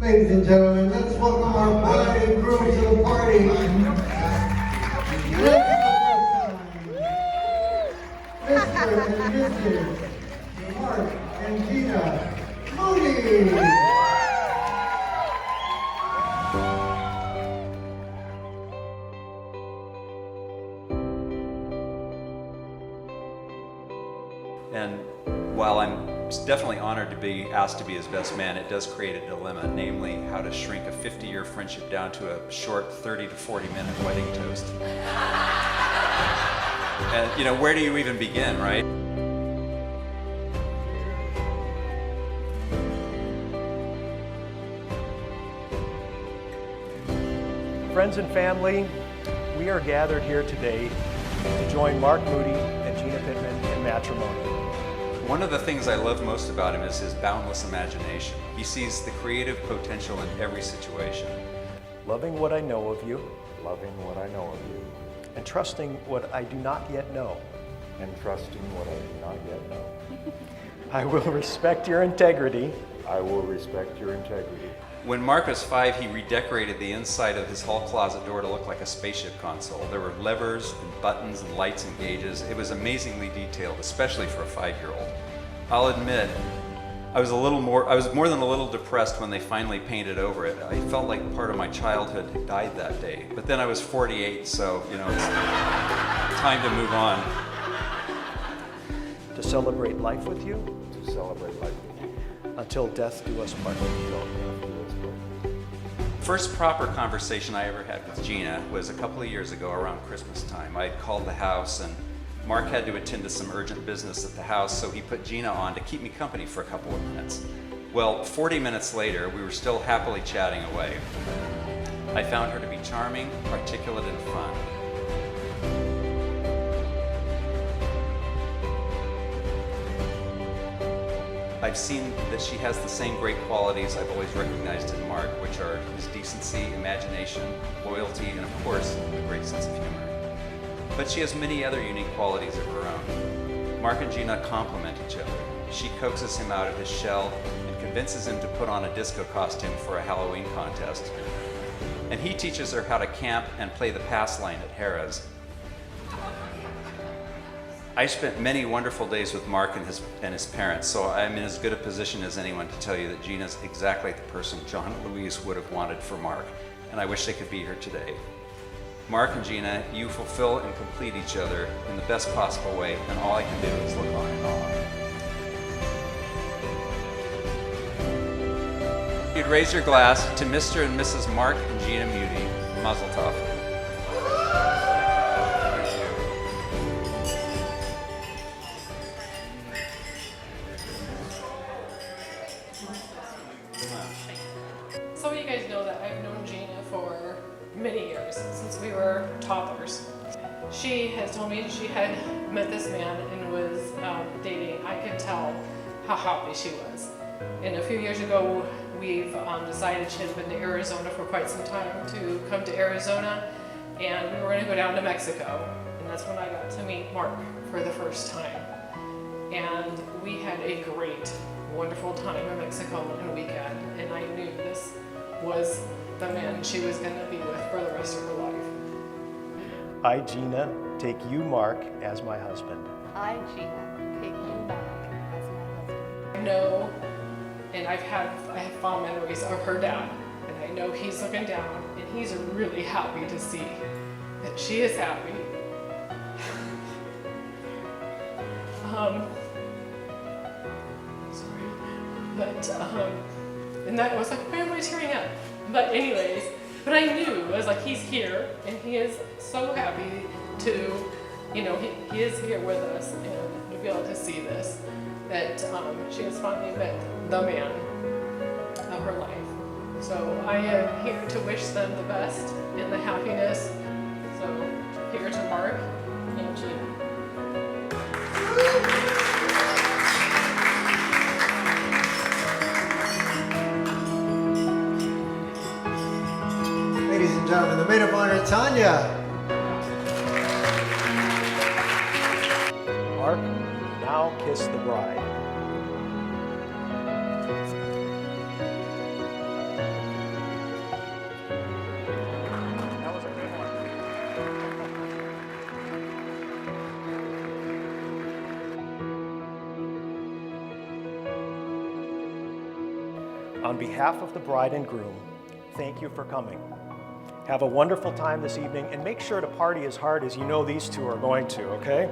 Ladies and gentlemen, let's welcome our bride and groom to the party. Mr. and Mrs. Mark and Gina Moody. And while I'm definitely honored to be asked to be his best man, it does create a dilemma, namely how to shrink a 50-year friendship down to a short 30 to 40-minute wedding toast. And, you know, where do you even begin, right? Friends and family, we are gathered here today to join Mark Moody and Gina Pittman in matrimony. One of the things I love most about him is his boundless imagination. He sees the creative potential in every situation. Loving what I know of you, loving what I know of you, and trusting what I do not yet know. and trusting what I do not yet know. I will respect your integrity. I will respect your integrity. When Mark was 5, he redecorated the inside of his hall closet door to look like a spaceship console. There were levers and buttons and lights and gauges. It was amazingly detailed, especially for a 5-year-old. I'll admit, I was more than a little depressed when they finally painted over it. I felt like part of my childhood had died that day. But then I was 48, so, you know, it's time to move on. To celebrate life with you To celebrate life with you. until death do us part. First proper conversation I ever had with Gina was a couple of years ago around Christmas time. I had called the house and Mark had to attend to some urgent business at the house, so he put Gina on to keep me company for a couple of minutes. Well, 40 minutes later, we were still happily chatting away. I found her to be charming, articulate, and fun. I've seen that she has the same great qualities I've always recognized in Mark, which are his decency, imagination, loyalty, and of course, a great sense of humor. But she has many other unique qualities of her own. Mark and Gina complement each other. She coaxes him out of his shell and convinces him to put on a disco costume for a Halloween contest. And he teaches her how to camp and play the pass line at Harrah's. I spent many wonderful days with Mark and his parents, so I'm in as good a position as anyone to tell you that Gina's exactly the person John and Louise would have wanted for Mark, and I wish they could be here today. Mark and Gina, you fulfill and complete each other in the best possible way, and all I can do is look on in awe. You'd raise your glass to Mr. and Mrs. Mark and Gina Moody. Mazel tov. Some of you guys know that I've known Gina for many years, since we were toddlers. She has told me she had met this man and was dating. I could tell how happy she was. And a few years ago, we've decided she had been to Arizona for quite some time to come to Arizona, and we were going to go down to Mexico. And that's when I got to meet Mark for the first time. And we had a great, wonderful time in Mexico on a weekend, and I knew this was the man she was going to be with for the rest of her life. I, Gina, take you, Mark, as my husband. I, Gina, take you, Mark, as my husband. I know, and I have fond memories of her dad, and I know he's looking down, and he's really happy to see that she is happy. And that was like, why am I tearing up? But anyways, but I knew, I was like, he's here, and he is so happy to, you know, he is here with us, and to be able to see this, that she has finally met the man of her life. So I am here to wish them the best and the happiness. So here to Mark and Gina. Ladies and gentlemen, the maid of honor, Tanya. Mark, now kiss the bride. on behalf of the bride and groom, thank you for coming. Have a wonderful time this evening, and make sure to party as hard as you know these two are going to, okay?